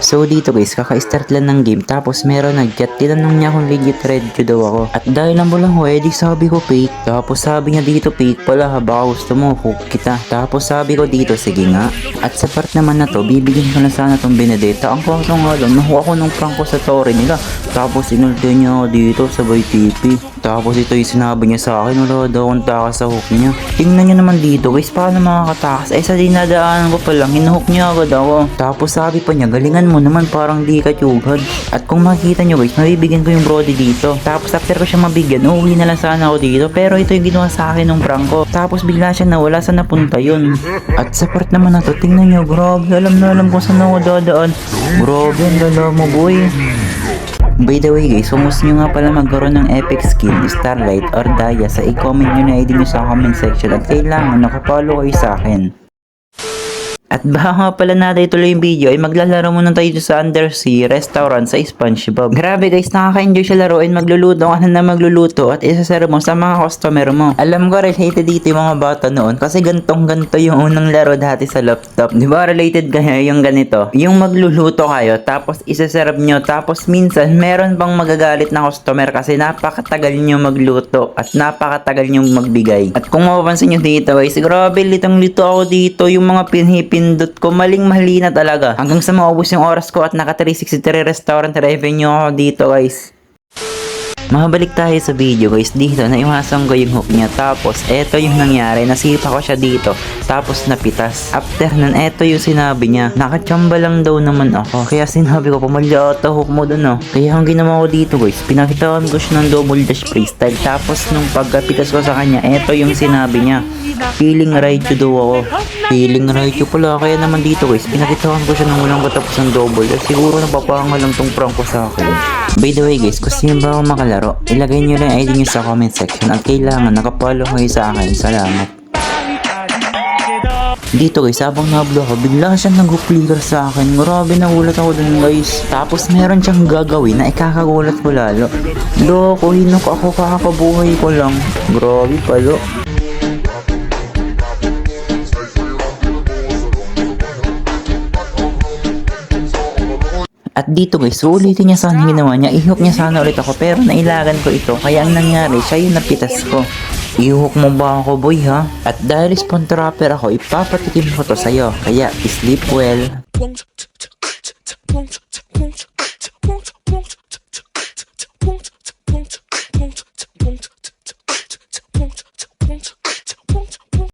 So dito guys, kaka-start lang ng game tapos meron nag-chat, tinanong niya kung legit red queue daw ako. At dahil lang lang ko, edi sabi ko fake. Tapos sabi niya dito fake pala ha, baka gusto mo hook kita. Tapos sabi ko dito sige nga. At sa part naman na to, bibigyan ko na sana tong Benedetta. Ang kaso nga lang, nakuha ko ng prank ko sa story nila. Tapos inulti niya ako dito sabay TP. Tapos ito yung sinabi niya sa akin, wala daw akong takas sa hook niya. Tingnan niyo naman dito guys, paano makakatakas? Sa dinadaanan ko pa lang, hinuhook niya agad ako. Tapos sabi pa niya, galingan mo naman parang di ka tiyugad. At kung makikita niyo guys, mabibigyan ko yung brody dito. Tapos after ko siya mabigyan, uuwi na lang sana ako dito. Pero ito yung ginawa sa akin ng prank ko. Tapos bigla siya nawala, saan napunta yun. At sa part naman na to, tingnan niyo, grabe, alam na alam kung saan ako dadaan. Grabe, ang lala mo boy. By the way guys, kung gusto nyo nga pala magkaroon ng epic skin, Starlight or Daya, sa i-comment nyo na ID nyo sa comment section at kailangan nakapollow kayo sa akin. At baka nga pala natin ituloy yung video ay maglalaro muna tayo sa Undersea Restaurant sa SpongeBob. Grabe guys, nakaka-enjoy siya laruin, magluluto ka na magluluto at isasara mo sa mga customer mo. Alam ko related dito yung mga bata noon kasi gantong ganto yung unang laro dati sa laptop. Di ba related kaya yung ganito? Yung magluluto kayo tapos isaserve nyo tapos minsan meron pang magagalit na customer kasi napakatagal nyo magluto at napakatagal nyo magbigay. At kung mapapansin nyo dito guys, grabe litong lito ako dito, yung mga pinipindot ko maling-mali na talaga. Hanggang sa maubos yung oras ko at naka 363 restaurant revenue ako dito guys. Mabalik tayo sa video guys. Dito naiwasan ko yung hook niya. Tapos eto yung nangyari, nasipa ko siya dito. Tapos napitas. After nun eto yung sinabi niya, nakachamba lang daw naman ako. Kaya sinabi ko, pumalya ata hook mo dun oh. Kaya ang ginawa ko dito guys, pinakitaan ko siya ng double dash freestyle. Tapos nung pagkapitas ko sa kanya, eto yung sinabi niya, feeling right to daw ako. Feeling right to pala. Kaya naman dito guys, pinakitaan ko siya ng walang katapos ng double dash. Siguro napapangal lang tong prank ko sa akin. By the way guys, gusto nyo ba ako makalaro? Ilagay nyo lang ID nyo sa comment section at kailangan nakapollow kayo sa akin. Salamat. Dito guys, habang nablo ako, bigla siyang nag-flicker sa akin. Grabe, nagulat ako dun guys. Tapos meron siyang gagawin na ikakagulat ko lalo. Loko, hinok ako, kakabuhay ko lang. Grabe palo. At dito guys, ulitin niya sana yung ginawa niya. I-hook niya sana ulit ako pero nailagan ko ito. Kaya ang nangyari, siya yung napitas ko. I-hook mo ba ako boy ha? At dahil spawn trapper ako, ipapatikim ko to sa'yo. Kaya sleep well.